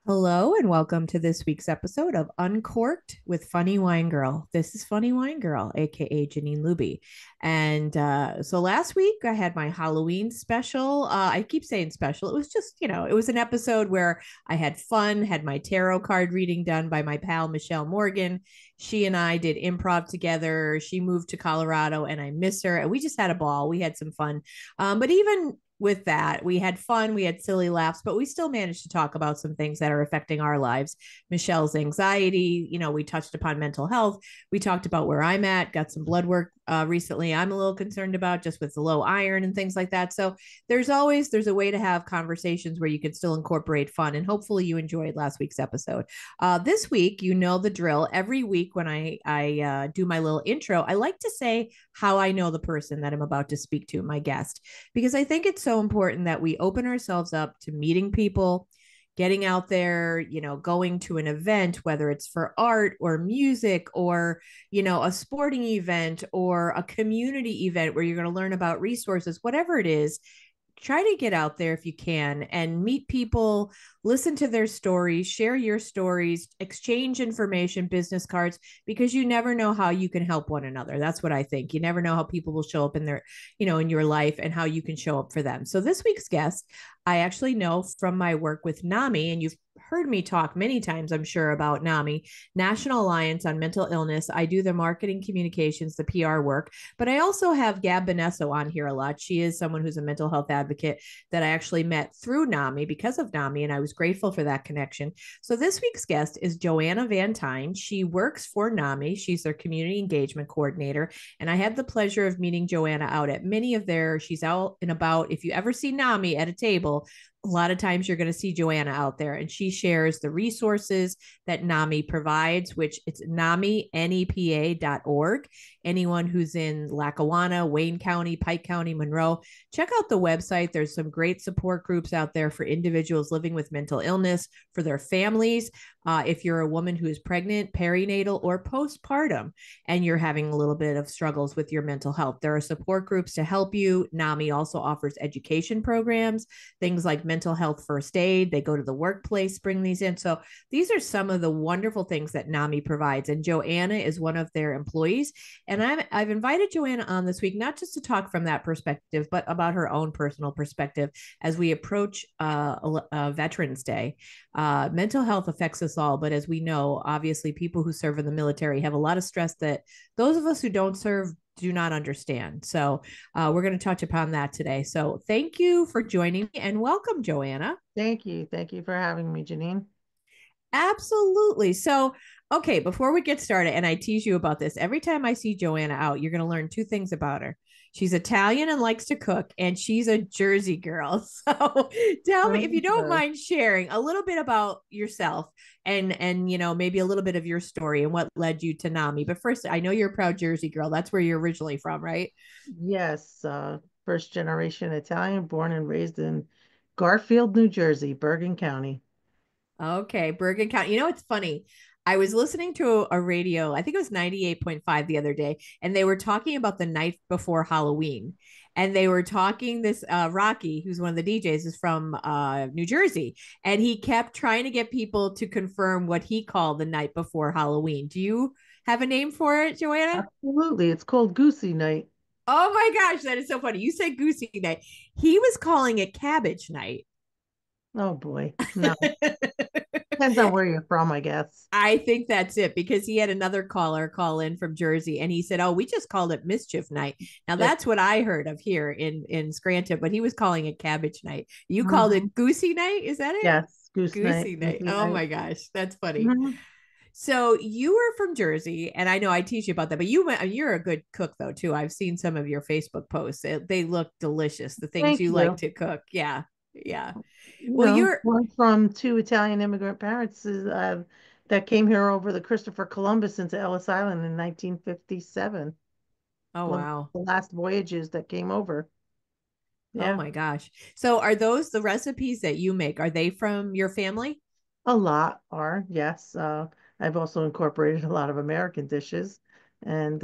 Hello and welcome to this week's episode of Uncorked with Funny Wine Girl. This is Funny Wine Girl, aka Janine Luby. And so last week I had my Halloween special. I keep saying special. It was just, it was an episode where I had fun, had my tarot card reading done by my pal Michelle Morgan. She and I did improv together. She moved to Colorado and I miss her. And we just had a ball. We had some fun. But even with that, we had fun, we had silly laughs, but we still managed to talk about some things that are affecting our lives. Michelle's anxiety, we touched upon mental health. We talked about where I'm at, got some blood work recently I'm a little concerned about just with the low iron and things like that. So there's a way to have conversations where you can still incorporate fun, and hopefully you enjoyed last week's episode. This week, you know the drill. Every week when I do my little intro, I like to say how I know the person that I'm about to speak to, my guest, because I think it's so important that we open ourselves up to meeting people, getting out there, going to an event, whether it's for art or music or, a sporting event or a community event where you're going to learn about resources, whatever it is. Try to get out there if you can and meet people, listen to their stories, share your stories, exchange information, business cards, because you never know how you can help one another. That's what I think. You never know how people will show up in their, in your life, and how you can show up for them. So this week's guest, I actually know from my work with NAMI, and you've heard me talk many times, I'm sure, about NAMI, National Alliance on Mental Illness. I do the marketing communications, the PR work, but I also have Gab Benesso on here a lot. She is someone who's a mental health advocate that I actually met through NAMI, because of NAMI, and I was grateful for that connection. So this week's guest is JoAnna VanTine. She works for NAMI. She's their community engagement coordinator, and I had the pleasure of meeting JoAnna out at many of she's out and about. If you ever see NAMI at a table, a lot of times you're going to see JoAnna out there, and she shares the resources that NAMI provides, which it's NAMI.org. Anyone who's in Lackawanna, Wayne County, Pike County, Monroe, check out the website. There's some great support groups out there for individuals living with mental illness, for their families. If you're a woman who is pregnant, perinatal, or postpartum, and you're having a little bit of struggles with your mental health, there are support groups to help you. NAMI also offers education programs, things like mental health first aid. They go to the workplace, bring these in. So these are some of the wonderful things that NAMI provides. And JoAnna is one of their employees. And I've invited JoAnna on this week, not just to talk from that perspective, but about her own personal perspective as we approach Veterans Day. Mental health affects us all, but as we know, obviously, people who serve in the military have a lot of stress that those of us who don't serve do not understand. So we're going to touch upon that today. So thank you for joining me, and welcome, JoAnna. Thank you. Thank you for having me, Janine. Absolutely. So, okay, before we get started, and I tease you about this, every time I see JoAnna out, you're going to learn two things about her. She's Italian and likes to cook, and she's a Jersey girl. So, tell me, if you don't Sure. mind sharing a little bit about yourself, and maybe a little bit of your story and what led you to NAMI. But first, I know you're a proud Jersey girl. That's where you're originally from, right? Yes, first generation Italian, born and raised in Garfield, New Jersey, Bergen County. Okay, Bergen County. It's funny. I was listening to a radio, I think it was 98.5 the other day, and they were talking about the night before Halloween. And they were talking this Rocky, who's one of the DJs, is from New Jersey. And he kept trying to get people to confirm what he called the night before Halloween. Do you have a name for it, JoAnna? Absolutely. It's called Goosey Night. Oh my gosh, that is so funny. You said Goosey Night. He was calling it Cabbage Night. Oh boy. No. Depends on where you're from, I guess. I think that's it, because he had another caller call in from Jersey, and he said, "Oh, we just called it Mischief Night." Now Yes. that's what I heard of here in Scranton, but he was calling it Cabbage Night. You called Mhm. it Goosey Night, is that it? Yes. Goose Night. Goosey Night. Goosey Oh Night. my gosh, that's funny. Mhm. So you were from Jersey, and I know I teach you about that, but you're a good cook though too. I've seen some of your Facebook posts. They look delicious. The things Thank you like you. to cook. Yeah. Yeah. You Well, know, you're one from two Italian immigrant parents that came here over the Christopher Columbus into Ellis Island in 1957. oh One of wow. the last voyages that came over. Oh Yeah, my gosh. So are those the recipes that you make? Are they from your family? a lot are, yes. I've also incorporated a lot of American dishes and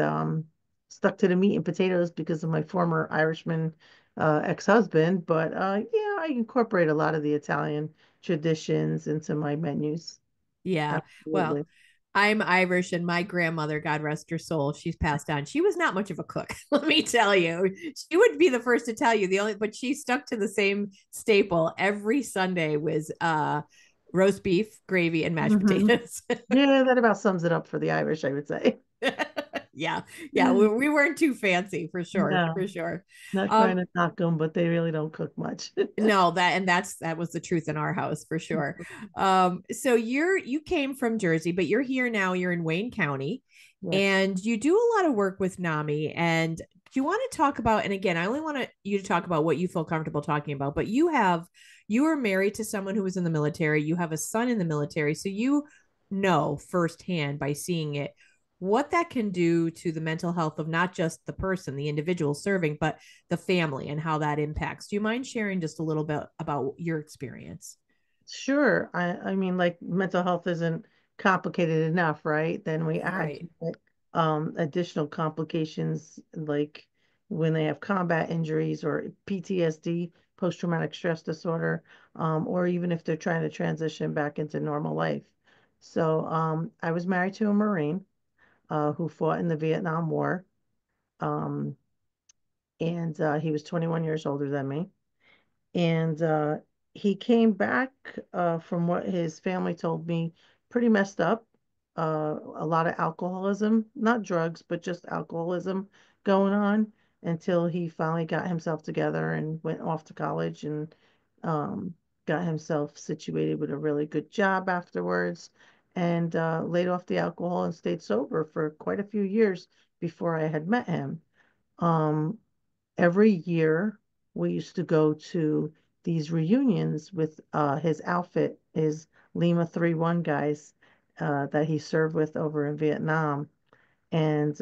stuck to the meat and potatoes because of my former Irishman ex-husband, but yeah, I incorporate a lot of the Italian traditions into my menus. Yeah. Well, Absolutely. I'm Irish, and my grandmother, God rest her soul, she's passed on. She was not much of a cook, let me tell you. She would be the first to tell you but she stuck to the same staple every Sunday was roast beef, gravy, and mashed Hmm. potatoes. Yeah, that about sums it up for the Irish, I would say. Yeah, yeah, we weren't too fancy for sure, No, for sure. not trying Um, to knock them, but they really don't cook much. no, that was the truth in our house for sure. So you came from Jersey, but you're here now. You're in Wayne County, Yes. and you do a lot of work with NAMI. And do you want to talk about? And again, I only want you to talk about what you feel comfortable talking about. But you are married to someone who was in the military. You have a son in the military, so you know firsthand by seeing it what that can do to the mental health of not just the person, the individual serving, but the family and how that impacts. Do you mind sharing just a little bit about your experience? Sure. I mean, like mental health isn't complicated enough, right? Then we add Right. to it additional complications like when they have combat injuries or PTSD, post-traumatic stress disorder, or even if they're trying to transition back into normal life. So I was married to a Marine who fought in the Vietnam War, um, and he was 21 years older than me. And he came back, from what his family told me, pretty messed up. A lot of alcoholism, not drugs, but just alcoholism going on until he finally got himself together and went off to college and um, got himself situated with a really good job afterwards and laid off the alcohol and stayed sober for quite a few years before I had met him. Um, every year we used to go to these reunions with his outfit, his Lima 31 guys that he served with over in Vietnam. And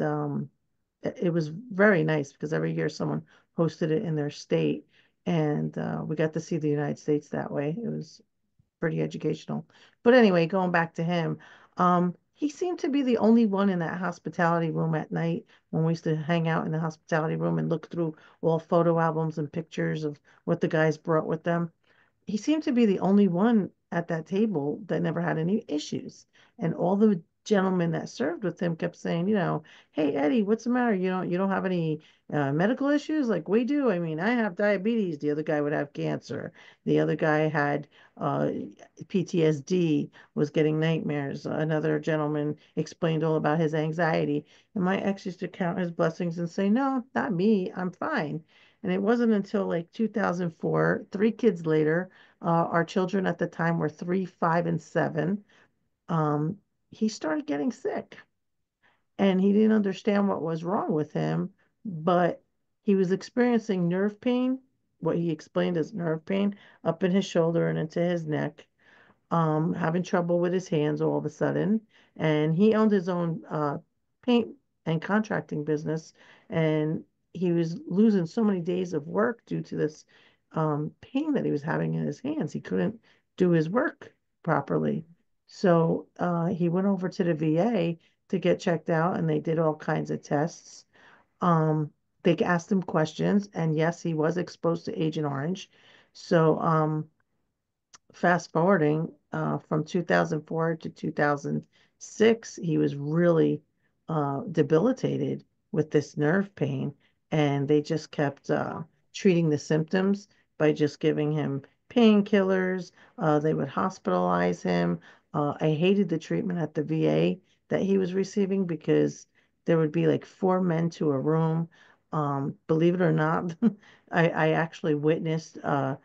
it was very nice because every year someone hosted it in their state. And we got to see the United States that way. It was pretty educational. But anyway, going back to him, he seemed to be the only one in that hospitality room at night when we used to hang out in the hospitality room and look through all photo albums and pictures of what the guys brought with them. He seemed to be the only one at that table that never had any issues. And all the gentlemen that served with him kept saying, hey Eddie, what's the matter? You don't have any medical issues like we do? I mean, I have diabetes. The other guy would have cancer. The other guy had uh, PTSD, was getting nightmares. Another gentleman explained all about his anxiety. And my ex used to count his blessings and say, no, not me. I'm fine. And it wasn't until like 2004, 3 kids later, our children at the time were 3, 5, and 7. Um, he started getting sick and he didn't understand what was wrong with him, but he was experiencing nerve pain, what he explained as nerve pain up in his shoulder and into his neck, having trouble with his hands all of a sudden. And he owned his own paint and contracting business. And he was losing so many days of work due to this pain that he was having in his hands. He couldn't do his work properly. So he went over to the VA to get checked out, and they did all kinds of tests. Um, they asked him questions, and yes, he was exposed to Agent Orange. So fast forwarding from 2004 to 2006, he was really debilitated with this nerve pain, and they just kept treating the symptoms by just giving him painkillers. They would hospitalize him. I hated the treatment at the VA that he was receiving because there would be like 4 men to a room. Believe it or not, I actually witnessed a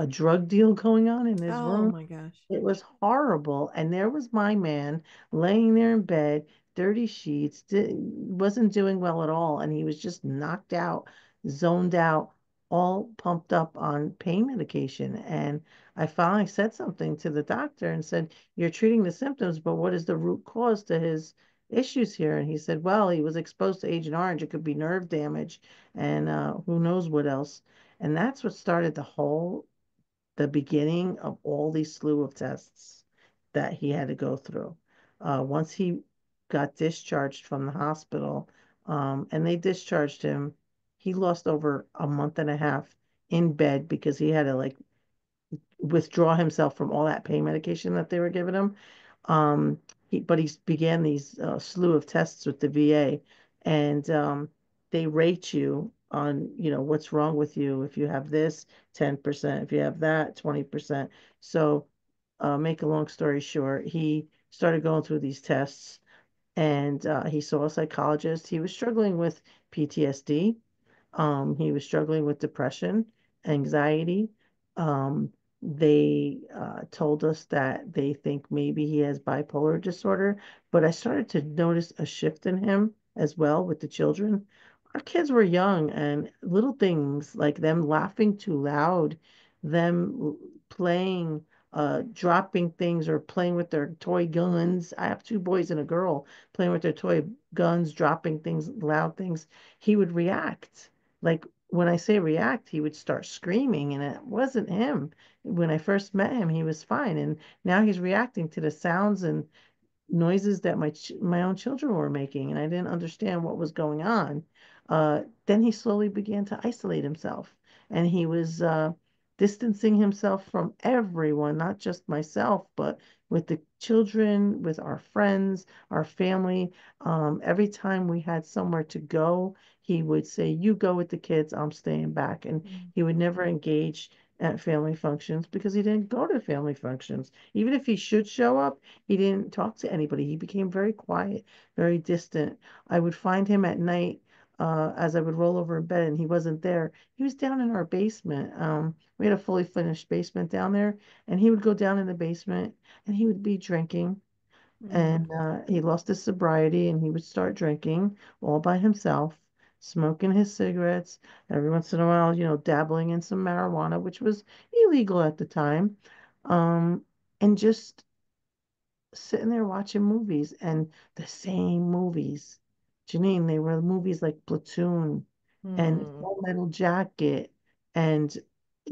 drug deal going on in his Oh room. my gosh. It was horrible. And there was my man laying there in bed, dirty sheets, wasn't doing well at all. And he was just knocked out, zoned out, all pumped up on pain medication. And I finally said something to the doctor and said, you're treating the symptoms, but what is the root cause to his issues here? And he said, well, he was exposed to Agent Orange. It could be nerve damage and who knows what else. And that's what started the beginning of all these slew of tests that he had to go through. Once he got discharged from the hospital, and they discharged him he lost over a month and a half in bed because he had to like withdraw himself from all that pain medication that they were giving him. But he began these slew of tests with the VA, and they rate you on, what's wrong with you. If you have this, 10%. If you have that, 20%. So, make a long story short, he started going through these tests, and he saw a psychologist. He was struggling with PTSD. He was struggling with depression, anxiety. Um, they told us that they think maybe he has bipolar disorder, but I started to notice a shift in him as well with the children. Our kids were young, and little things like them laughing too loud, them playing, dropping things or playing with their toy guns. I have two boys and a girl playing with their toy guns, dropping things, loud things. He would react. Like when I say react, he would start screaming, and it wasn't him. When I first met him, he was fine, and now he's reacting to the sounds and noises that my own children were making, and I didn't understand what was going on. Then he slowly began to isolate himself, and he was distancing himself from everyone, not just myself, but with the children, with our friends, our family. Every time we had somewhere to go, he would say, "You go with the kids, I'm staying back," and Mm. he would never engage at family functions because he didn't go to family functions. Even if he should show up, he didn't talk to anybody. He became very quiet, very distant. I would find him at night as I would roll over in bed and he wasn't there. He was down in our basement. We had a fully finished basement down there, and he would go down in the basement and he would be drinking. Mm. And he lost his sobriety and he would start drinking all by himself, smoking his cigarettes, every once in a while, dabbling in some marijuana, which was illegal at the time. Um, and just sitting there watching movies and the same movies. Janine, they were movies like Platoon and Mm. Full Metal Jacket and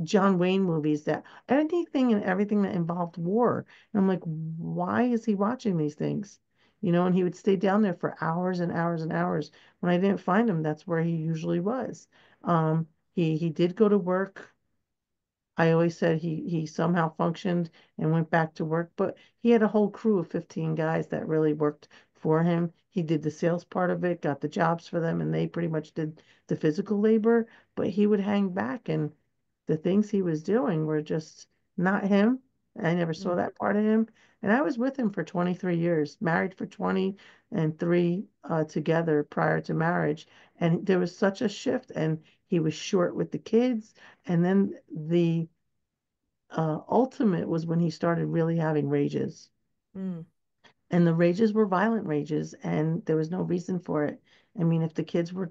John Wayne movies, that anything and everything that involved war. And I'm like, why is he watching these things? And he would stay down there for hours and hours and hours. When I didn't find him, that's where he usually was. He did go to work. I always said he somehow functioned and went back to work, but he had a whole crew of 15 guys that really worked for him. He did the sales part of it, got the jobs for them, and they pretty much did the physical labor, but he would hang back, and the things he was doing were just not him. I never saw Mm. that part of him. And I was with him for 23 years, married for 20 and three together prior to marriage. And there was such a shift, and he was short with the kids. And then the ultimate was when he started really having rages. Mm. And the rages were violent rages, and there was no reason for it. I mean, if the kids were,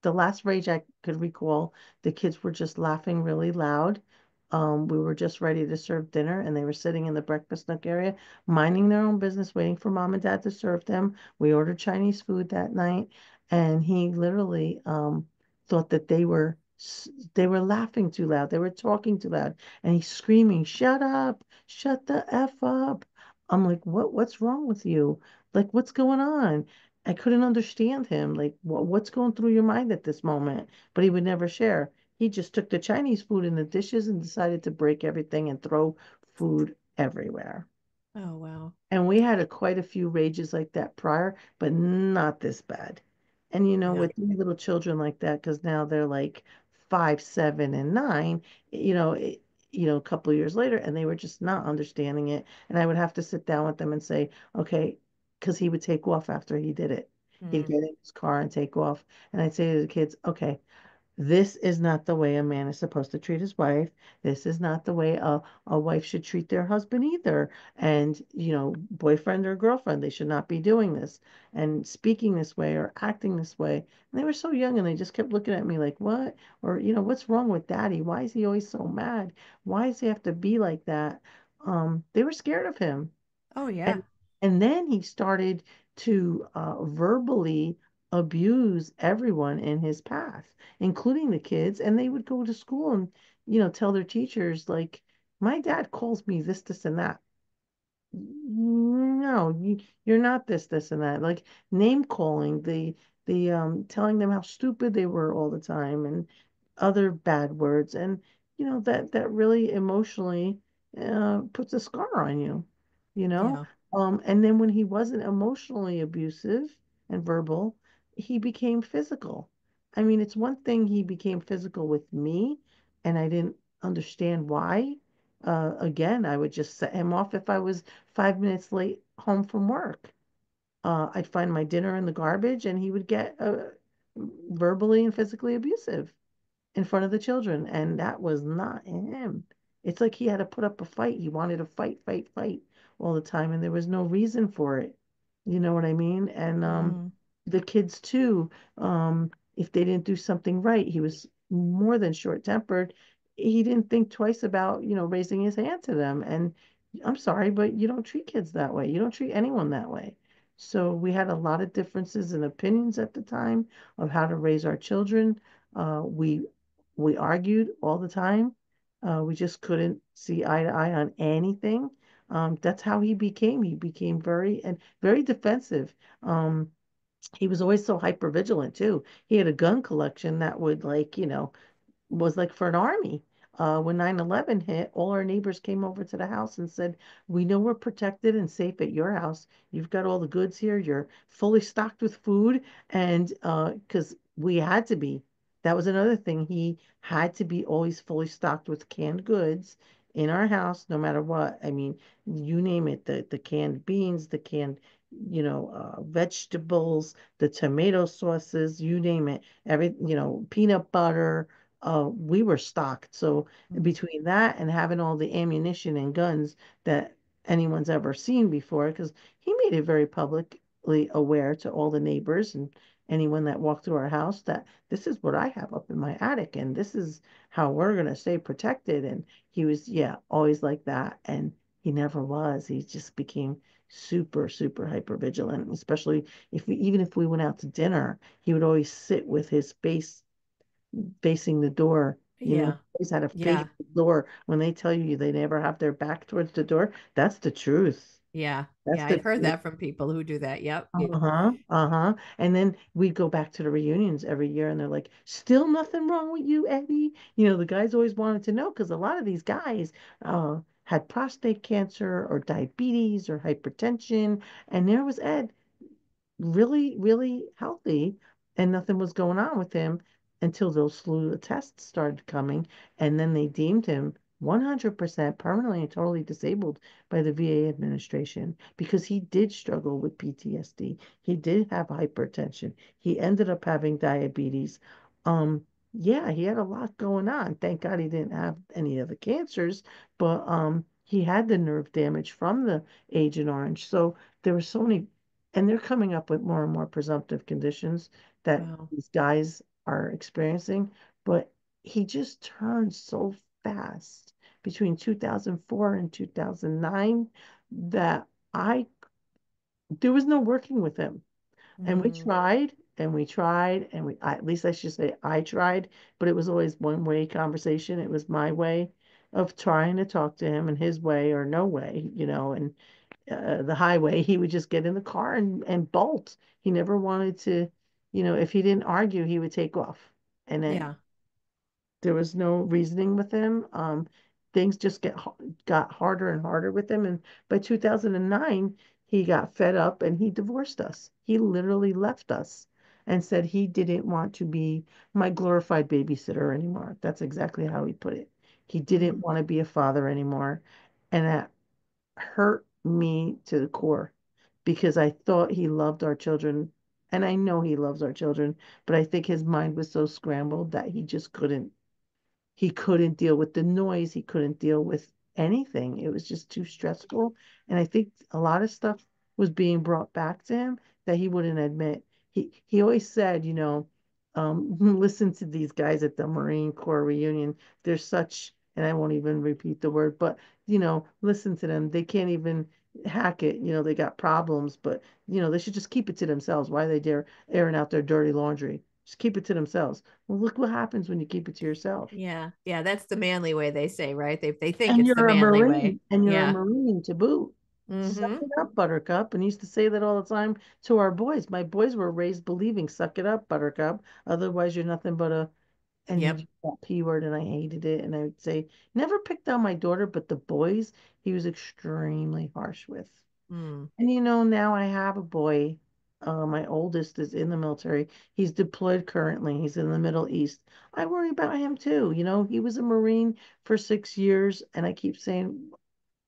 the last rage I could recall, the kids were just laughing really loud. We were just ready to serve dinner, and they were sitting in the breakfast nook area, minding their own business, waiting for mom and dad to serve them. We ordered Chinese food that night, and he literally thought that they were laughing too loud, they were talking too loud, and he's screaming, "Shut up! Shut the F up!" I'm like, what's wrong with you? Like, what's going on? I couldn't understand him. Like, what's going through your mind at this moment? But he would never share. He just took the Chinese food in the dishes and decided to break everything and throw food everywhere. Oh, wow. And we had quite a few rages like that prior, but not this bad. And Yeah. with three little children like that, because now they're like 5, 7, and 9, a couple of years later, and they were just not understanding it. And I would have to sit down with them and say, okay, because he would take off after he did it. He'd Mm. get in his car and take off. And I'd say to the kids, okay, this is not the way a man is supposed to treat his wife. This is not the way a wife should treat their husband either. And, boyfriend or girlfriend, they should not be doing this and speaking this way or acting this way. And they were so young and they just kept looking at me like, what? Or, what's wrong with daddy? Why is he always so mad? Why does he have to be like that? They were scared of him. Oh, yeah. And and then he started to verbally abuse everyone in his path, including the kids. And they would go to school and, tell their teachers, like, my dad calls me this, and that. No, you're not this, and that. Like name calling. the telling them how stupid they were all the time, and other bad words. And that really emotionally puts a scar on you, you know. Yeah. And then when he wasn't emotionally abusive and verbal, he became physical. I mean, it's one thing he became physical with me, and I didn't understand why. Again, I would just set him off if I was 5 minutes late home from work. I'd find my dinner in the garbage, and he would get verbally and physically abusive in front of the children, and that was not him. It's like he had to put up a fight. He wanted to fight, fight, fight all the time, and there was no reason for it. You know what I mean? And Mm, the kids too, if they didn't do something right, he was more than short-tempered. He didn't think twice about, raising his hand to them. And I'm sorry, but you don't treat kids that way. You don't treat anyone that way. So we had a lot of differences in opinions at the time of how to raise our children. We argued all the time. We just couldn't see eye to eye on anything. That's how he became. He became very defensive. Um, he was always so hyper vigilant too. He had a gun collection that would, like, was like for an army. When 9/11 hit, all our neighbors came over to the house and said, "We know we're protected and safe at your house. You've got all the goods here. You're fully stocked with food." And because we had to be. That was another thing. He had to be always fully stocked with canned goods in our house, no matter what. I mean, you name it, the canned beans, the canned, vegetables, the tomato sauces, you name it, peanut butter, we were stocked. So mm, between that and having all the ammunition and guns that anyone's ever seen before, because he made it very publicly aware to all the neighbors and anyone that walked through our house that this is what I have up in my attic, and this is how we're going to stay protected. And he was, yeah, always like that. And he never was. He just became super, super hyper vigilant, especially even if we went out to dinner, he would always sit with his face facing the door. yeah. Always had to face Yeah. the door. When they tell you they never have their back towards the door, that's the truth. Yeah. That's Yeah. the I've heard truth. that from people who do that. Yep. Yeah. Uh-huh. Uh-huh. And then we go back to the reunions every year and they're like, still nothing wrong with you, Eddie. The guys always wanted to know because a lot of these guys had prostate cancer or diabetes or hypertension. And there was Ed, really, really healthy, and nothing was going on with him until those slew of tests started coming, and then they deemed him 100% permanently and totally disabled by the VA administration because he did struggle with PTSD. He did have hypertension. He ended up having diabetes. Yeah, he had a lot going on. Thank God he didn't have any of the cancers, but he had the nerve damage from the Agent Orange. So there were so many, and they're coming up with more and more presumptive conditions that Wow. these guys are experiencing. But he just turned so fast between 2004 and 2009 that I there was no working with him. And we Mm, tried and we tried and at least I should say I tried, but it was always one way conversation. It was my way of trying to talk to him and his way or no way, and the highway, he would just get in the car and bolt. He never wanted to, if he didn't argue, he would take off. And then yeah. there was no reasoning with him. Things just got harder and harder with him. And by 2009, he got fed up and he divorced us. He literally left us and said he didn't want to be my glorified babysitter anymore. That's exactly how he put it. He didn't Mm, want to be a father anymore. And that hurt me to the core because I thought he loved our children. And I know he loves our children, but I think his mind was so scrambled that he couldn't deal with the noise. He couldn't deal with anything. It was just too stressful. And I think a lot of stuff was being brought back to him that he wouldn't admit. He always said, listen to these guys at the Marine Corps reunion. They're such, and I won't even repeat the word, but listen to them. They can't even hack it. They got problems, but they should just keep it to themselves. Why they dare airing out their dirty laundry? Just keep it to themselves. Well, look what happens when you keep it to yourself. yeah. Yeah. That's the manly way they say, right? They think And it's the you're a manly way. Marine, and you're a Yeah. Marine to boot. Suck Mm-hmm. it up, Buttercup. And he used to say that all the time to our boys. My boys were raised believing, suck it up, Buttercup. Otherwise, you're nothing but a, and he'd Yep. use that P word, and I hated it. And I would say, never picked on my daughter, but the boys, he was extremely harsh with. Mm. And now I have a boy. My oldest is in the military. He's deployed currently. He's in the Middle East. I worry about him too. He was a Marine for 6 years, and I keep saying,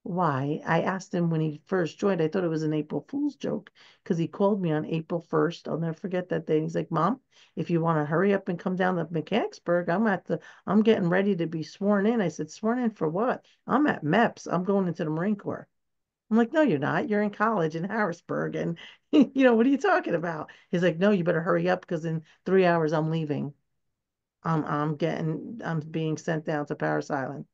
why? I asked him when he first joined. I thought it was an April Fool's joke because he called me on April 1st. I'll never forget that day. He's like, Mom, if you want to hurry up and come down to Mechanicsburg, I'm getting ready to be sworn in. I said, sworn in for what? I'm at MEPS. I'm going into the Marine Corps. I'm like, no, you're not. You're in college in Harrisburg. And, what are you talking about? He's like, no, you better hurry up because in 3 hours I'm leaving. I'm being sent down to Paris Island.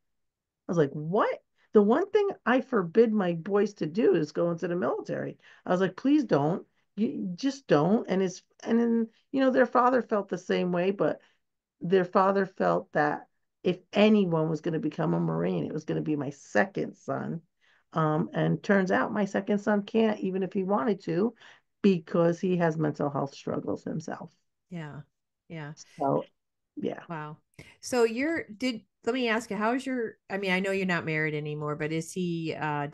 I was like, what? The one thing I forbid my boys to do is go into the military. I was like, please don't. You just don't. And then, their father felt the same way, but their father felt that if anyone was going to become a Marine, it was going to be my second son. And turns out my second son can't, even if he wanted to, because he has mental health struggles himself. Yeah. Yeah. So, yeah. Wow. So let me ask you, how's I mean, I know you're not married anymore, but did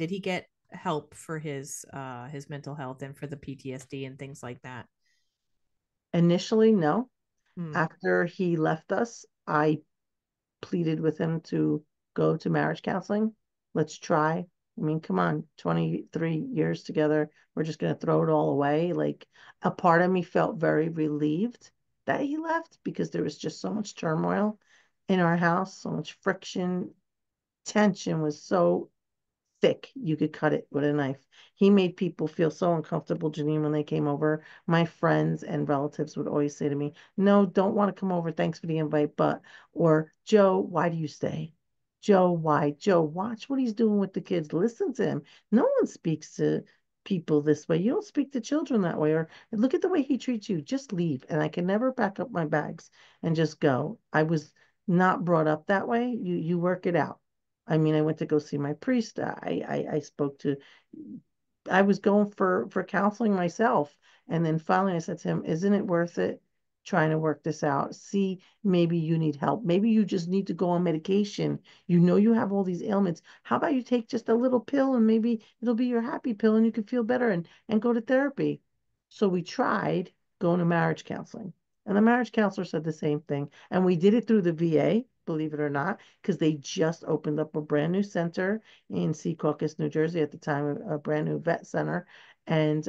he get help for his mental health and for the PTSD and things like that? Initially, no. Hmm. After he left us, I pleaded with him to go to marriage counseling. Let's try. I mean, come on, 23 years together. We're just going to throw it all away. Like, a part of me felt very relieved that he left because there was just so much turmoil in our house, so much friction. Tension was so thick you could cut it with a knife. He made people feel so uncomfortable, Janine, when they came over. My friends and relatives would always say to me, no, don't want to come over. Thanks for the invite, but, or Joe, why do you stay? Joe, why? Joe, watch what he's doing with the kids. Listen to him. No one speaks to people this way. You don't speak to children that way. Or look at the way he treats you. Just leave. And I can never pack up my bags and just go. I was not brought up that way. You work it out. I mean, I went to go see my priest. I spoke to, I was going for counseling myself. And then finally I said to him, isn't it worth it trying to work this out? See, maybe you need help. Maybe you just need to go on medication. You have all these ailments. How about you take just a little pill and maybe it'll be your happy pill and you can feel better and go to therapy. So we tried going to marriage counseling. And the marriage counselor said the same thing. And we did it through the VA, believe it or not, because they just opened up a brand new center in Secaucus, New Jersey at the time, a brand new vet center. And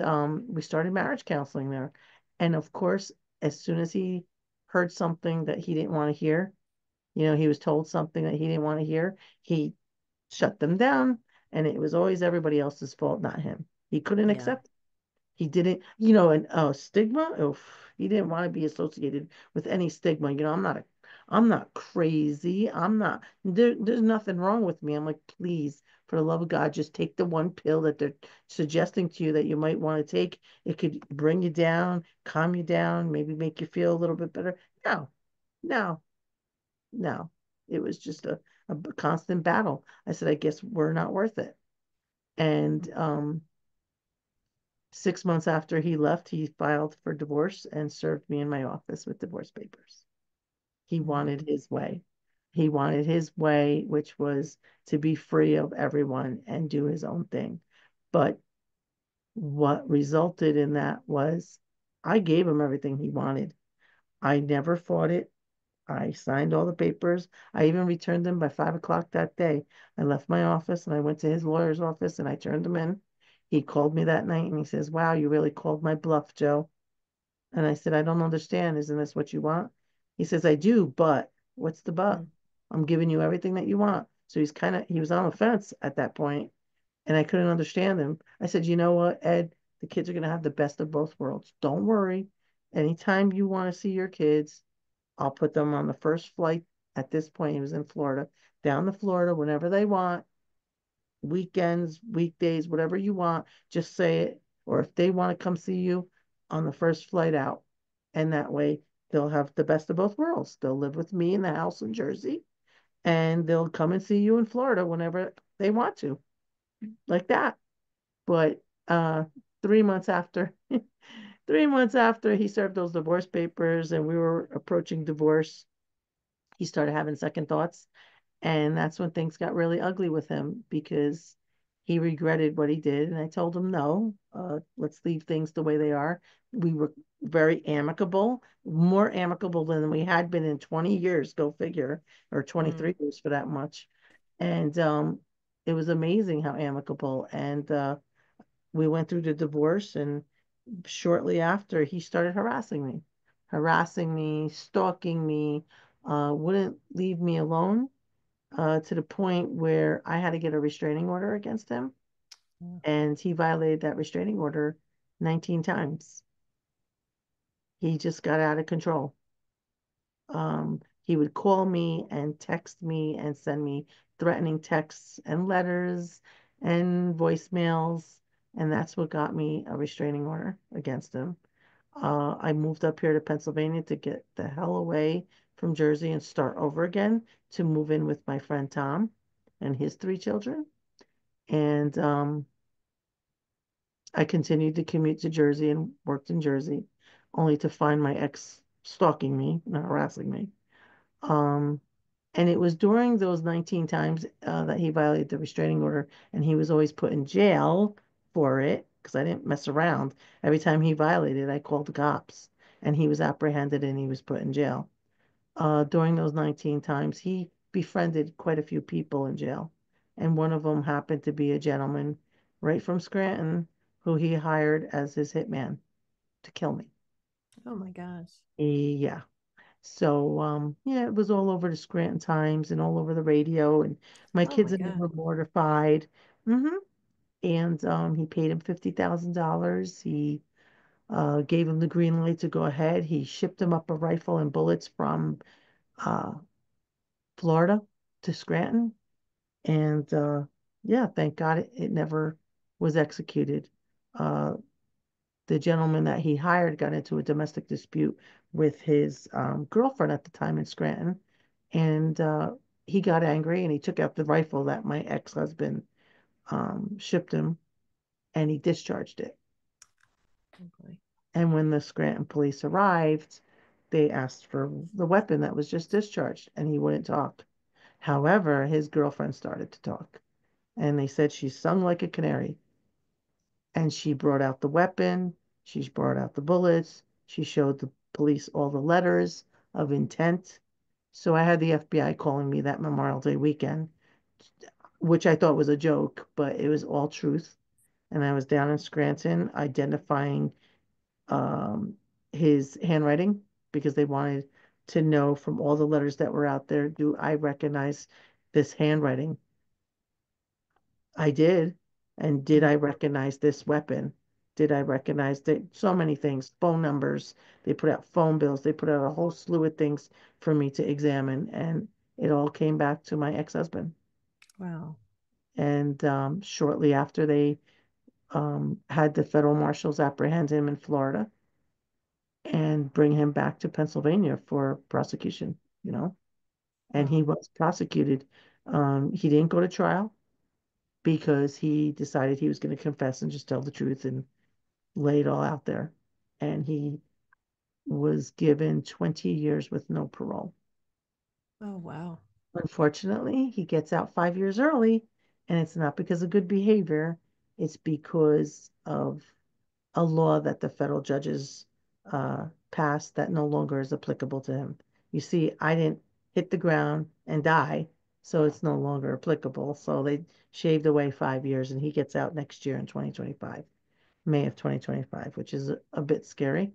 we started marriage counseling there. And of course, as soon as he heard something that he didn't want to hear, he was told something that he didn't want to hear, he shut them down. And it was always everybody else's fault, not him. He couldn't Yeah. accept, he didn't, and stigma. Oh, he didn't want to be associated with any stigma. I'm not crazy. There's nothing wrong with me. I'm like, please, for the love of God, just take the one pill that they're suggesting to you that you might want to take. It could bring you down, calm you down, maybe make you feel a little bit better. No, no, no. It was just a constant battle. I said, I guess we're not worth it. And 6 months after he left, he filed for divorce and served me in my office with divorce papers. He wanted Mm. his way. He wanted his way, which was to be free of everyone and do his own thing. But what resulted in that was I gave him everything he wanted. I never fought it. I signed all the papers. I even returned them by 5 o'clock that day. I left my office and I went to his lawyer's office and I turned them in. He called me that night and he says, wow, you really called my bluff, Joe. And I said, I don't understand. Isn't this what you want? He says, I do, but what's the but? Mm. I'm giving you everything that you want. So he was on the fence at that point, and I couldn't understand him. I said, you know what, Ed? The kids are going to have the best of both worlds. Don't worry. Anytime you want to see your kids, I'll put them on the first flight. At this point, he was in Florida, down to Florida whenever they want, weekends, weekdays, whatever you want, just say it. Or if they want to come see you on the first flight out. And that way they'll have the best of both worlds. They'll live with me in the house in Jersey and they'll come and see you in Florida whenever they want to, like that. But 3 months after, 3 months after he served those divorce papers and we were approaching divorce, he started having second thoughts. And that's when things got really ugly with him because he regretted what he did. And I told him, no, let's leave things the way they are. We were very amicable, more amicable than we had been in 20 years, go figure, or Mm. 23 years for that much. And it was amazing how amicable. And we went through the divorce. And shortly after, he started harassing me, stalking me, wouldn't leave me alone to the point where I had to get a restraining order against him. And he violated that restraining order 19 times. He just got out of control. He would call me and text me and send me threatening texts and letters and voicemails. And that's what got me a restraining order against him. I moved up here to Pennsylvania to get the hell away from Jersey and start over again to move in with my friend Tom and his three children. And I continued to commute to Jersey and worked in Jersey, only to find my ex stalking me and harassing me. Um, and it was during those 19 times that he violated the restraining order, and he was always put in jail for it because I didn't mess around. Every time he violated, I called the cops, and he was apprehended and he was put in jail. During those 19 times, he befriended quite a few people in jail. And one of them happened to be a gentleman right from Scranton who he hired as his hitman to kill me. Oh my gosh. Yeah. So, yeah, it was all over the Scranton Times and all over the radio, and my Oh kids my and me God. were mortified. hmm And he paid him $50,000. He gave him the green light to go ahead. He shipped him up a rifle and bullets from uh, Florida to Scranton. And yeah, thank God it never was executed. Uh, the gentleman that he hired got into a domestic dispute with his girlfriend at the time in Scranton. And he got angry and he took out the rifle that my ex-husband shipped him and he discharged it. Oh boy. And when the Scranton police arrived, they asked for the weapon that was just discharged and he wouldn't talk. However, his girlfriend started to talk and they said she sung like a canary. And she brought out the weapon, she brought out the bullets, she showed the police all the letters of intent. So I had the FBI calling me that Memorial Day weekend, which I thought was a joke, but it was all truth. And I was down in Scranton identifying um, his handwriting because they wanted to know from all the letters that were out there, do I recognize this handwriting? I did. And did Mm. I recognize this weapon? Did I recognize that? So many things, phone numbers. They put out phone bills. They put out a whole slew of things for me to examine. And it all came back to my ex-husband. Wow. And shortly after, they had the federal marshals apprehend him in Florida and bring him back to Pennsylvania for prosecution, you know? And he Wow. was prosecuted. He didn't go to trial because he decided he was going to confess and just tell the truth and lay it all out there. And he was given 20 years with no parole. Oh wow. Unfortunately, he gets out 5 years early, and it's not because of good behavior, it's because of a law that the federal judges passed that no longer is applicable to him. You see, I didn't hit the ground and die, so it's no longer applicable. So they shaved away 5 years, and he gets out next year in 2025, May of 2025, which is a bit scary.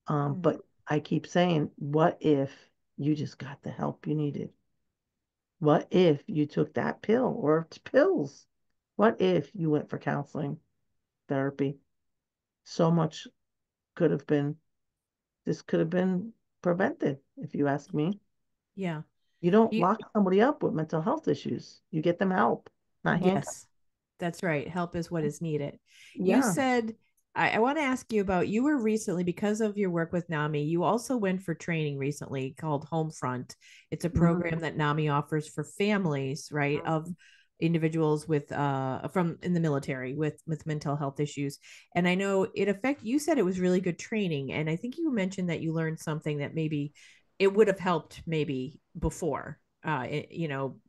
Mm. But I keep saying, what if you just got the help you needed? What if you took that pill or pills? What if you went for counseling, therapy? So much could have been, this could have been prevented, if you ask me. Yeah. You don't You, lock somebody up with mental health issues. You get them help, not handcuffs. yes, that's right. Help is what is needed. You Yeah. said, I want to ask you about you were recently, because of your work with NAMI, you also went for training recently called Homefront. It's a Mhm. program that NAMI offers for families, right? Of individuals with from in the military with mental health issues. And I know it affect you said it was really good training, and I think you mentioned that you learned something that maybe it would have helped maybe before,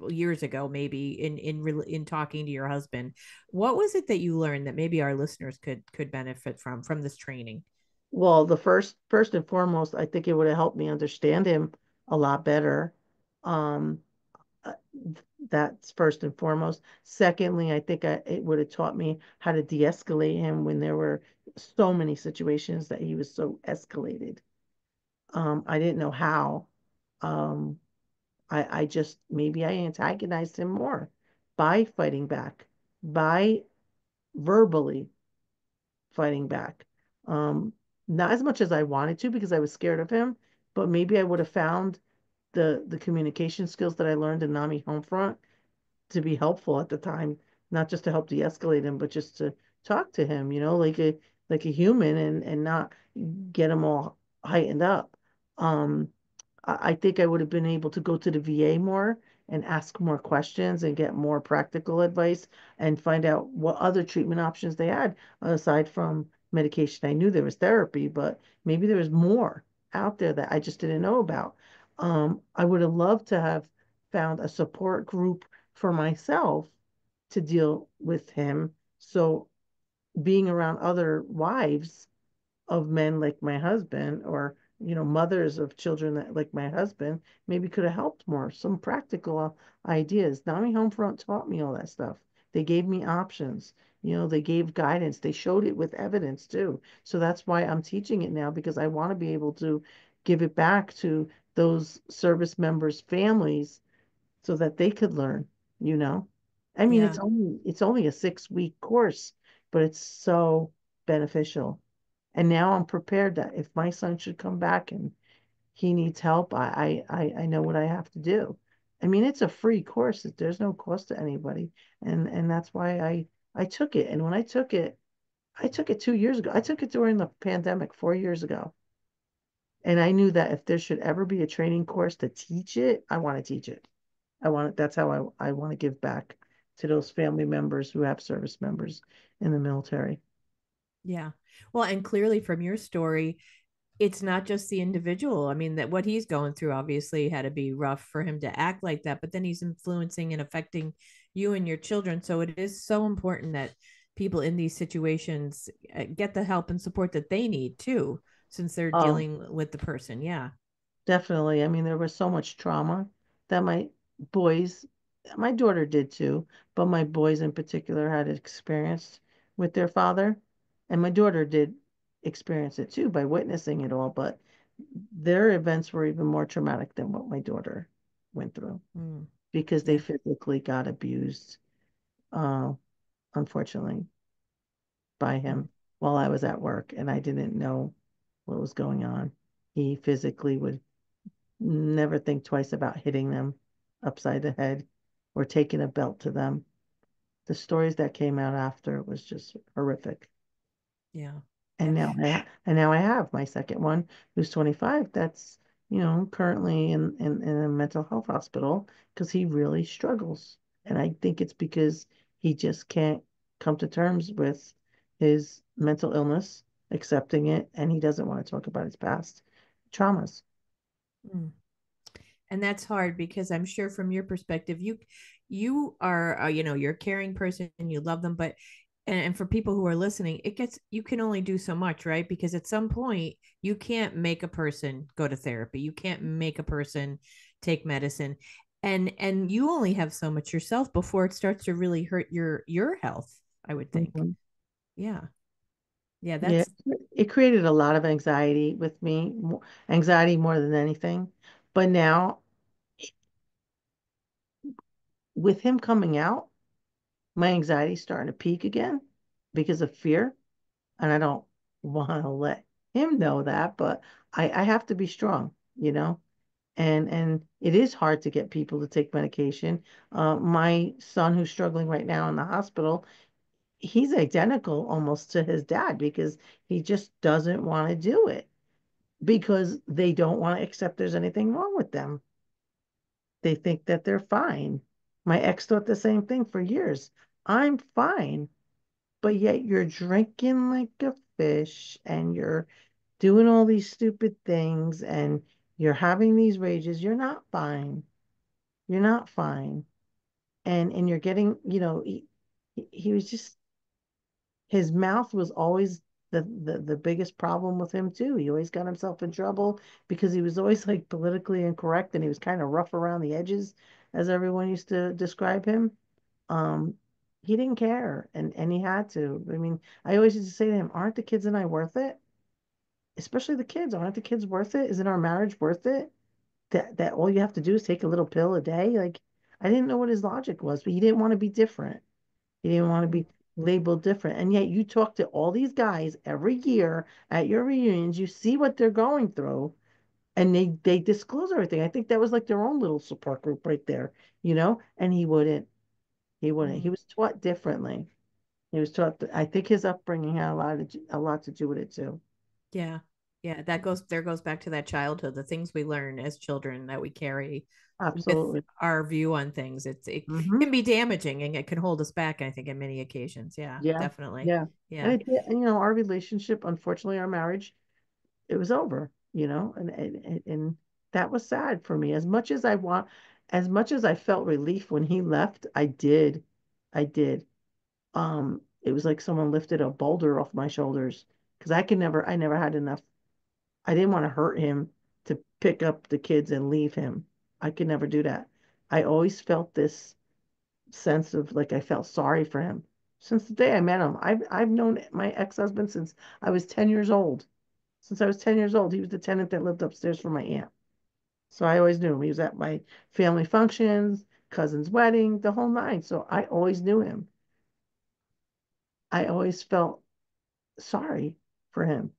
years ago, maybe in talking to your husband. What was it that you learned that maybe our listeners could benefit from this training? Well, the first and foremost, I think it would have helped me understand him a lot better. Um, uh, that's first and foremost. Secondly, I think it would have taught me how to de-escalate him when there were so many situations that he was so escalated. I didn't know how. Um, I just maybe I antagonized him more by fighting back, by verbally fighting back. Um, Not as much as I wanted to because I was scared of him, but maybe I would have found the communication skills that I learned in NAMI Homefront to be helpful at the time, not just to help de-escalate him, but just to talk to him, like a human and not get him all heightened up. Um, I think I would have been able to go to the VA more and ask more questions and get more practical advice and find out what other treatment options they had aside from medication. I knew there was therapy, but maybe there was more out there that I just didn't know about. I would have loved to have found a support group for myself to deal with him. So being around other wives of men like my husband or mothers of children that like my husband maybe could have helped more some practical ideas. NAMI Homefront taught me all that stuff. They gave me options. They gave guidance. They showed it with evidence too. So that's why I'm teaching it now, because I want to be able to give it back to those service members families so that they could learn, you know. I mean, Yeah. it's only a 6 week course, but it's so beneficial. And now I'm prepared that if my son should come back and he needs help, I know what I have to do. I mean, it's a free course. There's no cost to anybody. And that's why I took it. And when I took it 2 years ago. I took it during the pandemic 4 years ago. And I knew that if there should ever be a training course to teach it, I want to teach it. That's how I want to give back to those family members who have service members in the military. Yeah. Well, and clearly from your story, it's not just the individual. I mean, that what he's going through obviously had to be rough for him to act like that, but then he's influencing and affecting you and your children. So it is so important that people in these situations get the help and support that they need too, since they're Oh, dealing with the person. Yeah. definitely. I mean, there was so much trauma that boys, my daughter did too, but my boys in particular had experienced with their father. And my daughter did experience it too by witnessing it all, but their events were even more traumatic than what my daughter went through Mm, because they yeah. physically got abused, uh, unfortunately, by Mm, him while I was at work and I didn't know what was going on. He physically would never think twice about hitting them upside the head or taking a belt to them. The stories that came out after was just horrific. yeah. And Yeah. now I have my second one who's 25 that's, currently in a mental health hospital because he really struggles. And I think it's because he just can't come to terms with his mental illness, accepting it, and he doesn't want to talk about his past traumas. Mm. And that's hard because I'm sure from your perspective, you are you're a caring person and you love them, but and for people who are listening, it gets you can only do so much, right? Because at some point you can't make a person go to therapy, you can't make a person take medicine, and you only have so much yourself before it starts to really hurt your health, I would think. Mhm. Yeah. Yeah, Yeah, that's it created a lot of anxiety with me, anxiety more than anything. But now, with him coming out, my anxiety's starting to peak again because of fear. And I don't want to let him know that, but I have to be strong, you know? And it is hard to get people to take medication. My son, who's struggling right now in the hospital, he's identical almost to his dad because he just doesn't want to do it because they don't want to accept there's anything wrong with them. They think that they're fine. My ex thought the same thing for years. I'm fine, but yet you're drinking like a fish and you're doing all these stupid things and you're having these rages. You're not fine. You're not fine. And you're getting, he was just his mouth was always the biggest problem with him too. He always got himself in trouble because he was always like politically incorrect and he was kind of rough around the edges, as everyone used to describe him. Um, he didn't care and he had to. I mean, I always used to say to him, aren't the kids and I worth it? Especially the kids, aren't the kids worth it? Isn't our marriage worth it? That all you have to do is take a little pill a day? Like I didn't know what his logic was, but he didn't want to be different. He didn't want to Mm. be labeled different. And yet you talk to all these guys every year at your reunions, you see what they're going through, and they disclose everything. I think that was like their own little support group right there, And he wouldn't. He wouldn't. He Mm. was taught differently. He was taught. I think his upbringing had a lot to do with it too. Yeah. Yeah, that goes there goes back to that childhood, the things we learn as children that we carry with Absolutely. our view on things. It Hmm. can be damaging and it can hold us back, I think, in many occasions. Yeah, Yeah. definitely. Yeah. And Yeah. it did, and, our relationship, unfortunately, our marriage, it was over, and that was sad for me. As much as I felt relief when he left, I did. It was like someone lifted a boulder off my shoulders because I never had enough. I didn't want to hurt him to pick up the kids and leave him. I could never do that. I always felt this sense of like I felt sorry for him since the day I met him. I've known my ex-husband since I was 10 years old. Since I was 10 years old, he was the tenant that lived upstairs from my aunt. So I always knew him. He was at my family functions, cousin's wedding, the whole nine. So I always knew him. I always felt sorry for him.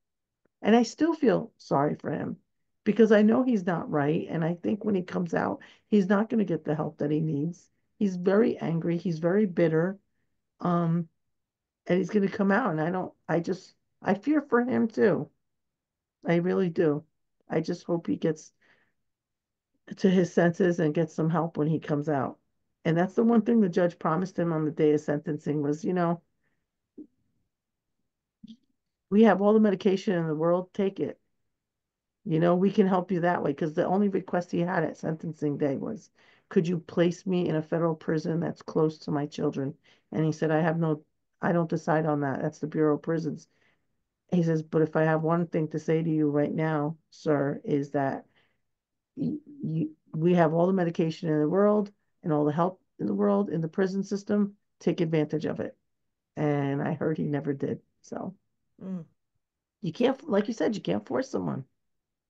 And I still feel sorry for him because I know he's not right. And I think when he comes out, he's not going to get the help that he needs. He's very angry. He's very bitter. Um, and he's going to come out. And I fear for him too. I really do. I just hope he gets to his senses and get some help when he comes out. And that's the one thing the judge promised him on the day of sentencing was, we have all the medication in the world, take it. We can help you that way. Because the only request he had at sentencing day was, could you place me in a federal prison that's close to my children? And he said, I don't decide on that. That's the Bureau of Prisons. He says, but if I have one thing to say to you right now, sir, is that we have all the medication in the world and all the help in the world in the prison system. Take advantage of it. And I heard he never did. So Mm. you can't, like you said, you can't force someone.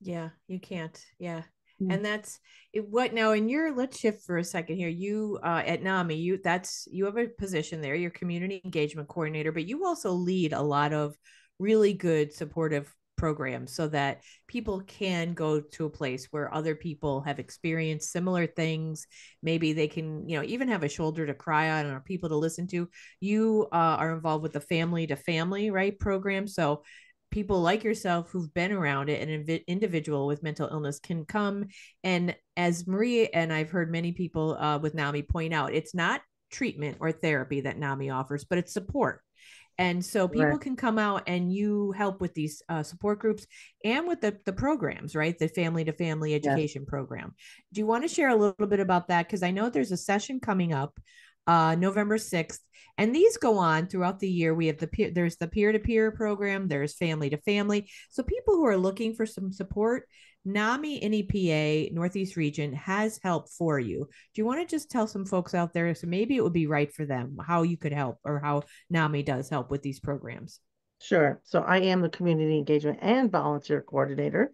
Yeah, you can't. Yeah. Mm. And that's it, what now in your let's shift for a second here. You at NAMI, you have a position there, you're community engagement coordinator, but you also lead a lot of really good supportive programs so that people can go to a place where other people have experienced similar things. Maybe they can, even have a shoulder to cry on or people to listen to. You are involved with the family to family, right, program. So people like yourself who've been around it, an individual with mental illness can come. And as Marie and I've heard many people with NAMI point out, it's not treatment or therapy that NAMI offers, but it's support. And so people Correct. can come out and you help with these support groups and with the programs, right? The family to family Yes. education program. Do you want to share a little bit about that? Because I know there's a session coming up November 6th. And these go on throughout the year. We have there's the peer to peer program, there's family to family. So people who are looking for some support, NAMI NEPA Northeast Region has help for you. Do you want to just tell some folks out there so maybe it would be right for them how you could help or how NAMI does help with these programs? Sure. So I am the community engagement and volunteer coordinator.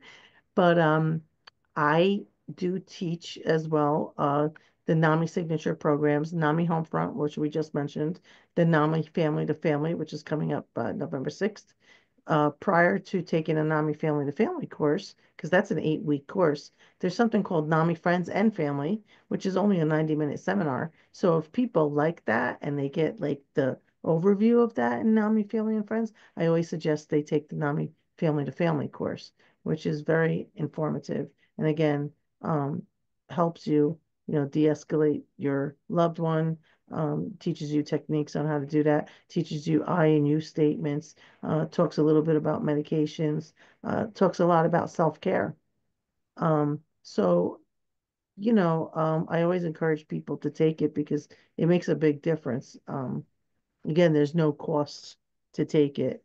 But I do teach as well the NAMI signature programs, NAMI Homefront, which we just mentioned, the NAMI Family to Family, which is coming up November 6th. Prior to taking a NAMI Family to Family course, because that's an 8-week course, there's something called NAMI Friends and Family, which is only a 90-minute seminar. So if people like that and they get like the overview of that in NAMI Family and Friends, I always suggest they take the NAMI Family to Family course, which is very informative and again, um, helps you, de-escalate your loved one, teaches you techniques on how to do that, teaches you I and you statements, talks a little bit about medications, talks a lot about self-care. So, I always encourage people to take it because it makes a big difference. Again, there's no cost to take it.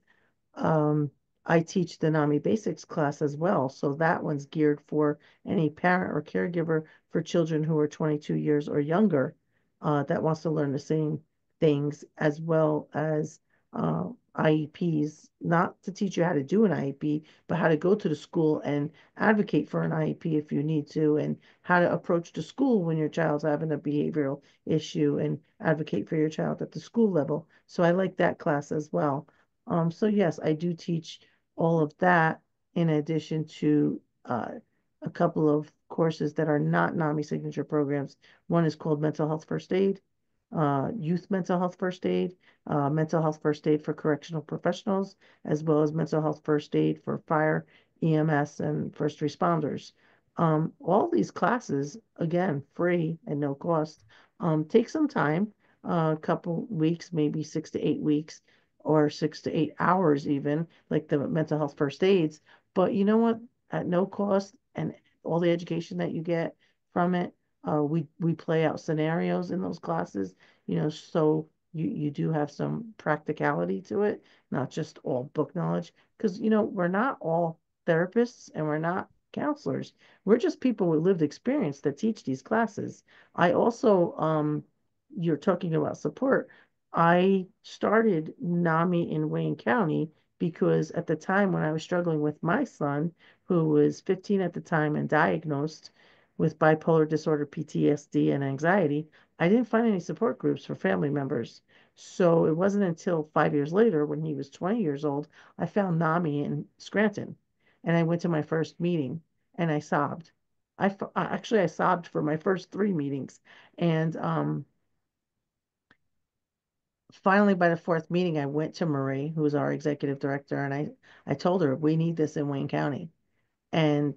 Um, I teach the NAMI Basics class as well, so that one's geared for any parent or caregiver for children who are 22 years or younger that wants to learn the same things as well as IEPs, not to teach you how to do an IEP, but how to go to the school and advocate for an IEP if you need to, and how to approach the school when your child's having a behavioral issue and advocate for your child at the school level. So I like that class as well. So yes, I do teach all of that in addition to a couple of courses that are not NAMI signature programs. One is called Mental Health First Aid, Youth Mental Health First Aid, Mental Health First Aid for correctional professionals, as well as Mental Health First Aid for fire, EMS, and first responders. All these classes, again, free and no cost, take some time, a couple weeks, maybe 6 to 8 weeks or 6 to 8 hours even, like the mental health first aids. But you know what? At no cost and all the education that you get from it, we play out scenarios in those classes, so you do have some practicality to it, not just all book knowledge. Because we're not all therapists and we're not counselors. We're just people with lived experience that teach these classes. I also, you're talking about support. I started NAMI in Wayne County because at the time when I was struggling with my son, who was 15 at the time and diagnosed with bipolar disorder, PTSD, and anxiety, I didn't find any support groups for family members. So it wasn't until 5 years later, when he was 20 years old, I found NAMI in Scranton. And I went to my first meeting and I sobbed. Actually, I sobbed for my first three meetings. And finally, by the fourth meeting, I went to Marie, who's our executive director, and I told her, we need this in Wayne County. And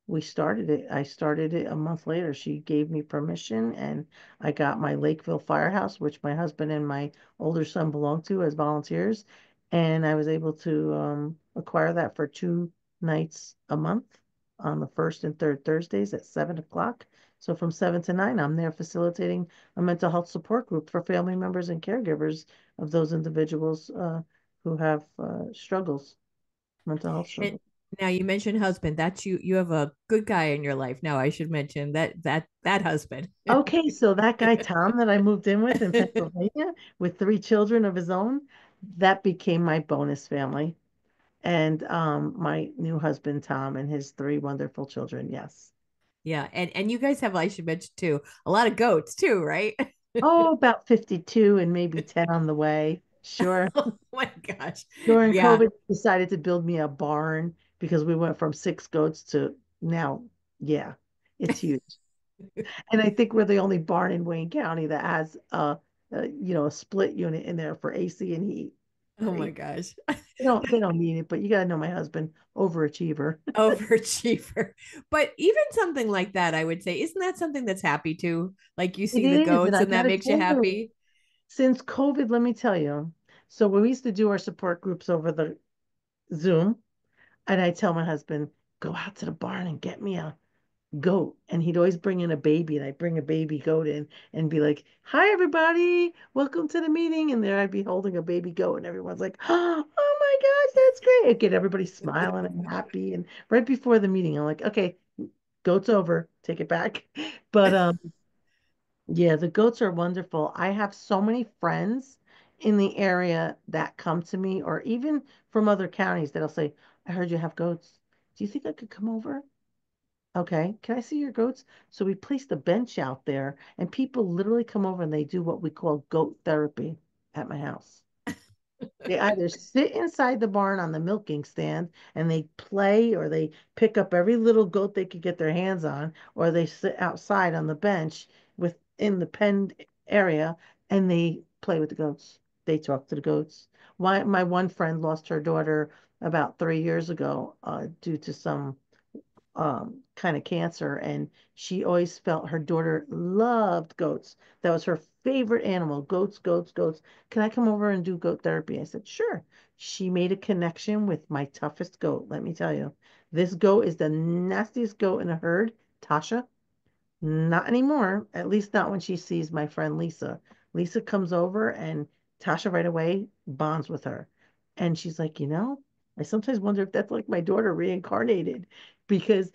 we started it. I started it a month later. She gave me permission, and I got my Lakeville Firehouse, which my husband and my older son belong to as volunteers. And I was able to acquire that for 2 nights a month on the first and third Thursdays at 7 o'clock. So from 7 to 9, I'm there facilitating a mental health support group for family members and caregivers of those individuals who have struggles, mental health And struggles. now you mentioned husband. That's you. You have a good guy in your life. Now I should mention that husband. Okay, so that guy Tom that I moved in with in Pennsylvania with 3 children of his own, that became my bonus family. And my new husband Tom and his 3 wonderful children. Yes. Yeah, and you guys have, I should mention too, a lot of goats too, right? Oh, about 52 and maybe 10 on the way. Sure. Oh my gosh. During Yeah. COVID, decided to build me a barn because we went from 6 goats to now, yeah, it's huge. And I think we're the only barn in Wayne County that has a split unit in there for AC and heat. Oh my They, gosh. they don't need it, but you gotta know my husband, overachiever. Overachiever. But even something like that, I would say, isn't that something that's happy too? Like you It see the is, and goats I and that gotta makes you tell you, happy. since COVID, let me tell you. So when we used to do our support groups over the Zoom, and I tell my husband, go out to the barn and get me a goat. And he'd always bring in a baby, and I'd bring a baby goat in and be like, hi, everybody, welcome to the meeting. And there I'd be holding a baby goat, and everyone's like, oh my gosh, that's great. I'd get everybody smiling and happy. And right before the meeting, I'm like, okay, goat's over, take it back. But yeah, the goats are wonderful. I have so many friends in the area that come to me, or even from other counties that'll say, I heard you have goats. Do you think I could come over? Okay, can I see your goats? So we placed a bench out there, and people literally come over and they do what we call goat therapy at my house. They either sit inside the barn on the milking stand and they play, or they pick up every little goat they could get their hands on, or they sit outside on the bench within the pen area and they play with the goats. They talk to the goats. My one friend lost her daughter about 3 years ago due to some kind of cancer, and she always felt her daughter loved goats. That was her favorite animal, goats, goats, goats. Can I come over and do goat therapy? I said, sure. She made a connection with my toughest goat, let me tell you. This goat is the nastiest goat in a herd, Tasha. Not anymore, at least not when she sees my friend Lisa. Lisa comes over and Tasha right away bonds with her. And she's like, I sometimes wonder if that's like my daughter reincarnated because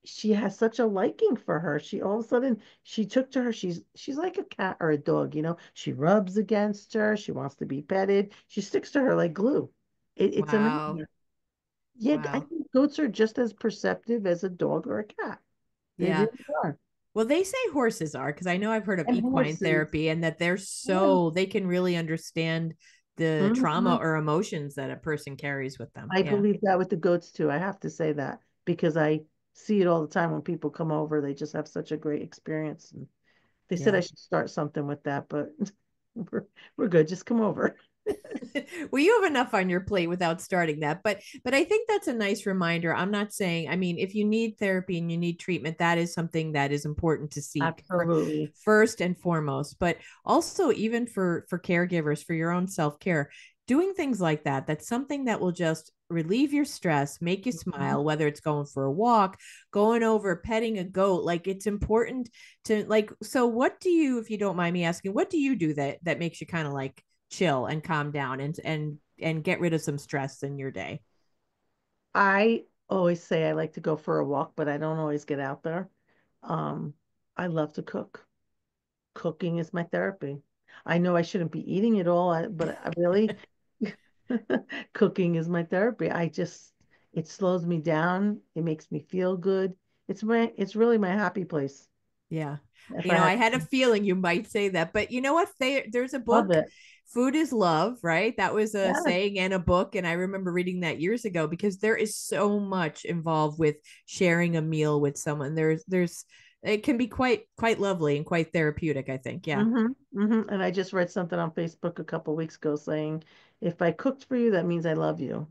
she has such a liking for her. She all of a sudden she took to her. She's like a cat or a dog. She rubs against her. She wants to be petted. She sticks to her like glue. It's Wow. amazing. Yeah, I Wow. think goats are just as perceptive as a dog or a cat. They Yeah. really are. Well, they say horses are, because I know I've heard of And equine horses. therapy and that they're Yeah. so, they can really understand the trauma Mhm. or emotions that a person carries with them. I Yeah. believe that with the goats too. I have to say that because I see it all the time when people come over. They just have such a great experience. And they said I Yeah. should start something with that, but we're we're good. Just come over. Well, you have enough on your plate without starting that, but I think that's a nice reminder. I'm not saying, I mean, if you need therapy and you need treatment, that is something that is important to seek Absolutely. first and foremost, but also even for caregivers, for your own self-care, doing things like that, that's something that will just relieve your stress, make you Mhm. smile, whether it's going for a walk, going over, petting a goat. Like, it's important to, like, so what do you, if you don't mind me asking, what do you do that makes you kind of like chill and calm down and get rid of some stress in your day? I always say I like to go for a walk, but I don't always get out there. Um, I love to cook. Cooking is my therapy. I know I shouldn't be eating it all, but I really, cooking is my therapy. It slows me down. It makes me feel good. It's really my happy place. Yeah. If You I know, I had had a to feeling you might say that, but you know what? There's a love book, it. Food is Love, right? That was a Yes. saying and a book. And I remember reading that years ago because there is so much involved with sharing a meal with someone. It can be quite lovely and quite therapeutic, I think. Yeah. And I just read something on Facebook a couple weeks ago saying, if I cooked for you, that means I love you.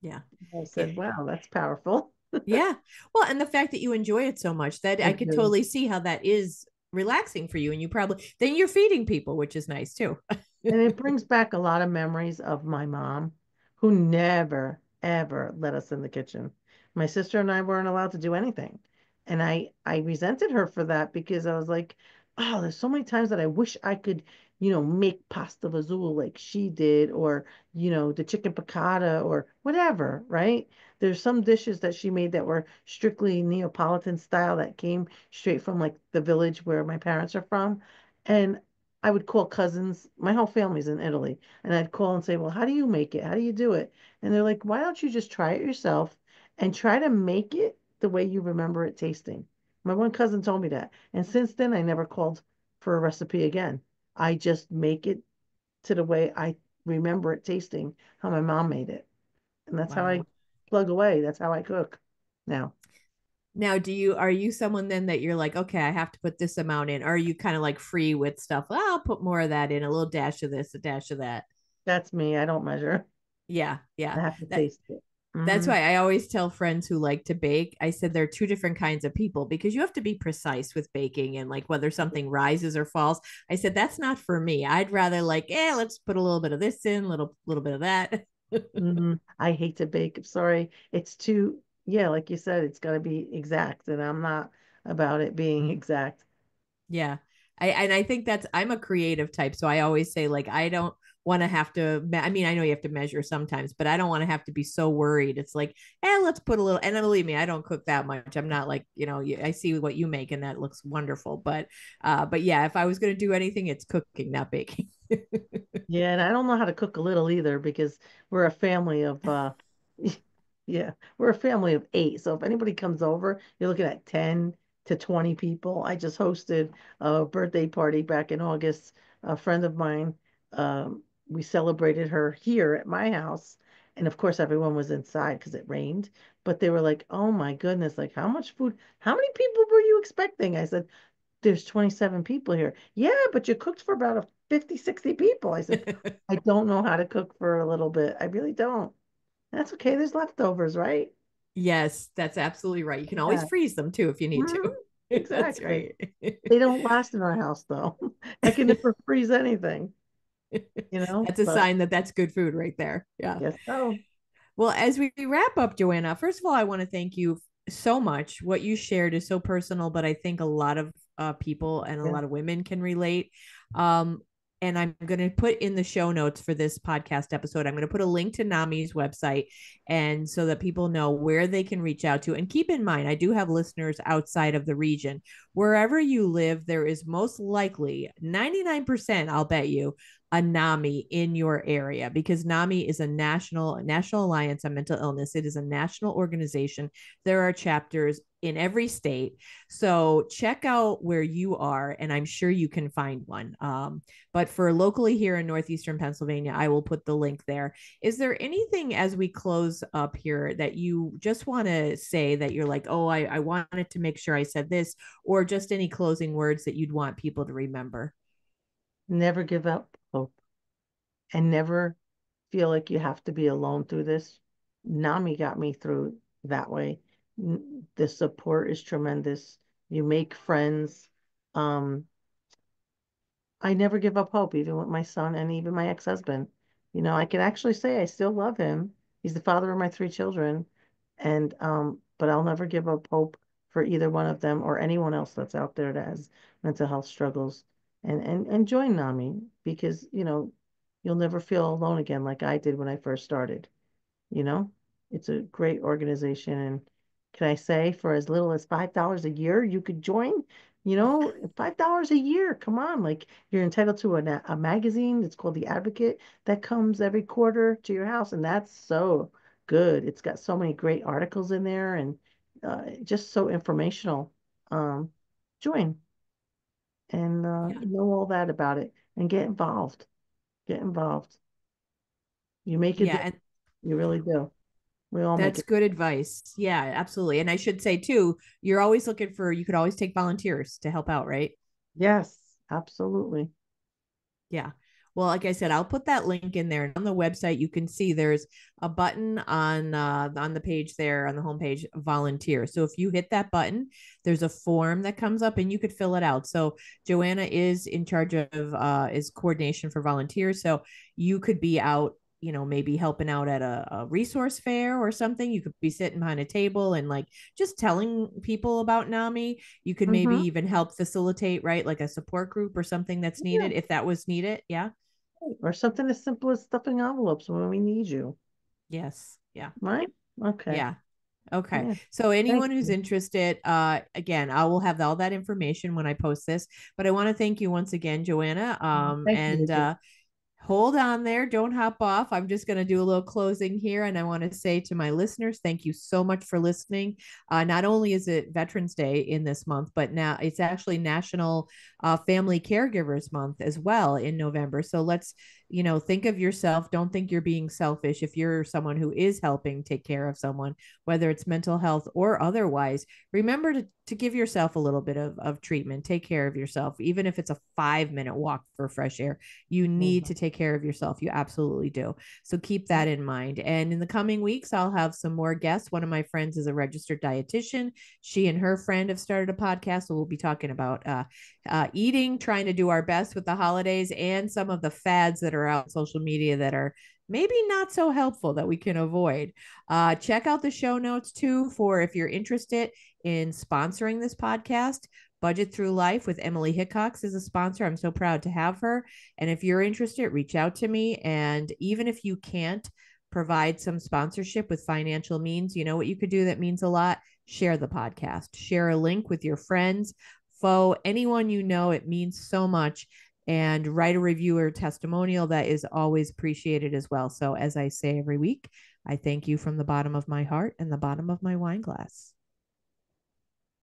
Yeah. I Yeah. said, wow, that's powerful. Yeah. Well, and the fact that you enjoy it so much, that I I could do. totally see how that is relaxing for you. And you probably, then you're feeding people, which is nice too. And it brings back a lot of memories of my mom, who never, ever let us in the kitchen. My sister and I weren't allowed to do anything. And I resented her for that because I was like, oh, there's so many times that I wish I could, make pasta fazool like she did, or, the chicken piccata or whatever, right? There's some dishes that she made that were strictly Neapolitan style that came straight from like the village where my parents are from. And I would call cousins. My whole family's in Italy. And I'd call and say, well, how do you make it? How do you do it? And they're like, why don't you just try it yourself and try to make it the way you remember it tasting? My one cousin told me that. And since then, I never called for a recipe again. I just make it to the way I remember it tasting, how my mom made it. And that's how I Wow. plug away. That's how I cook now. Now, are you someone then that you're like, okay, I have to put this amount in? Or are you kind of like free with stuff? Well, I'll put more of that in, a little dash of this, a dash of that. That's me. I don't measure. Yeah, yeah. I have to That taste it. that's Hmm. why I always tell friends who like to bake, I said there are two different kinds of people because you have to be precise with baking and like whether something rises or falls. I said that's not for me. I'd rather like, let's put a little bit of this in, little bit of that. I hate to bake. I'm sorry. It's too, yeah, like you said, it's got to be exact, and I'm not about it being exact. Yeah. I think that's, I'm a creative type. So I always say, like, I don't want to have to, I mean, I know you have to measure sometimes, but I don't want to have to be so worried. It's like, let's put a little, and then believe me, I don't cook that much. I'm not like, I see what you make and that looks wonderful. But yeah, if I was going to do anything, it's cooking, not baking. Yeah, and I don't know how to cook a little either because we're a family of yeah, we're a family of 8. So if anybody comes over, you're looking at 10 to 20 people. I just hosted a birthday party back in August. A friend of mine, we celebrated her here at my house. And of course, everyone was inside because it rained. But they were like, oh my goodness, like how much food? How many people were you expecting? I said, there's 27 people here. Yeah, but you cooked for about a 50, 60 people. I said, I don't know how to cook for a little bit. I really don't. That's okay. There's leftovers, right? Yes, that's absolutely right. You can always Yeah. freeze them too if you need Mhm. to. That's Exactly. right. They don't last in our house though. I can never freeze anything, That's a but sign that that's good food right there. Yeah. yes, so Well, as we wrap up, JoAnna, first of all, I want to thank you so much. What you shared is so personal, but I think a lot of people and a yeah. lot of women can relate. Um, and I'm going to put in the show notes for this podcast episode, I'm going to put a link to NAMI's website, and so that people know where they can reach out to. And keep in mind, I do have listeners outside of the region. Wherever you live, there is most likely 99%, I'll bet you, a NAMI in your area, because NAMI is a National Alliance on Mental Illness. It is a national organization. There are chapters in every state. So check out where you are, and I'm sure you can find one. But for locally here in Northeastern Pennsylvania, I will put the link there. Is there anything as we close up here that you just want to say that you're like, oh, I wanted to make sure I said this, or just any closing words that you'd want people to remember? Never give up hope and never feel like you have to be alone through this. NAMI got me through that way. The support is tremendous. You make friends. Um, I never give up hope, even with my son and even my ex-husband. I can actually say I still love him. He's the father of my three children, and but I'll never give up hope for either one of them or anyone else that's out there that has mental health struggles. And join NAMI because you'll never feel alone again like I did when I first started. You know, it's a great organization. And can I say, for as little as $5 a year, you could join? $5 a year. Come on. Like you're entitled to a magazine. It's called The Advocate that comes every quarter to your house. And that's so good. It's got so many great articles in there and just so informational. Um, Join and Yeah. know all that about it and get involved. Get involved. You make a Yeah. difference. And You really do. We all make that's it. good advice. Yeah, absolutely. And I should say too, you're always looking for, you could always take volunteers to help out, right? Yes, absolutely. Yeah. Well, like I said, I'll put that link in there. On the website, you can see there's a button on the page there on the homepage, volunteer. So if you hit that button, there's a form that comes up and you could fill it out. So JoAnna is in charge of is coordination for volunteers. So you could be out, maybe helping out at a resource fair or something. You could be sitting behind a table and like just telling people about NAMI. You could maybe Mm-hmm. even help facilitate, right? Like a support group or something that's Yeah. needed if that was needed. Yeah. Or something as simple as stuffing envelopes when we need you. Yes. Yeah. Right? Okay. Yeah. Okay. Yeah. So Thank anyone who's you. interested, again, I will have all that information when I post this. But I want to thank you once again, JoAnna. Thank you, And Nikki. hold on there. Don't hop off. I'm just going to do a little closing here. And I want to say to my listeners, thank you so much for listening. Not only is it Veterans Day in this month, but now it's actually National Family Caregivers Month as well in November. So let's, think of yourself. Don't think you're being selfish. If you're someone who is helping take care of someone, whether it's mental health or otherwise, remember to give yourself a little bit of treatment. Take care of yourself, even if it's a 5-minute walk for fresh air. You need Mhm. to take care of yourself. You absolutely do. So keep that in mind. And in the coming weeks, I'll have some more guests. One of my friends is a registered dietitian. She and her friend have started a podcast. So we'll be talking about eating, trying to do our best with the holidays, and some of the fads that are out on social media that are maybe not so helpful that we can avoid. Check out the show notes too for if you're interested in sponsoring this podcast. Budget Through Life with Emily Hickox is a sponsor. I'm so proud to have her. And if you're interested, reach out to me. And even if you can't provide some sponsorship with financial means, you know what you could do that means a lot? Share the podcast, share a link with your friends, foe, anyone you know. It means so much. And write a review or testimonial. That is always appreciated as well. So, as I say every week, I thank you from the bottom of my heart and the bottom of my wine glass.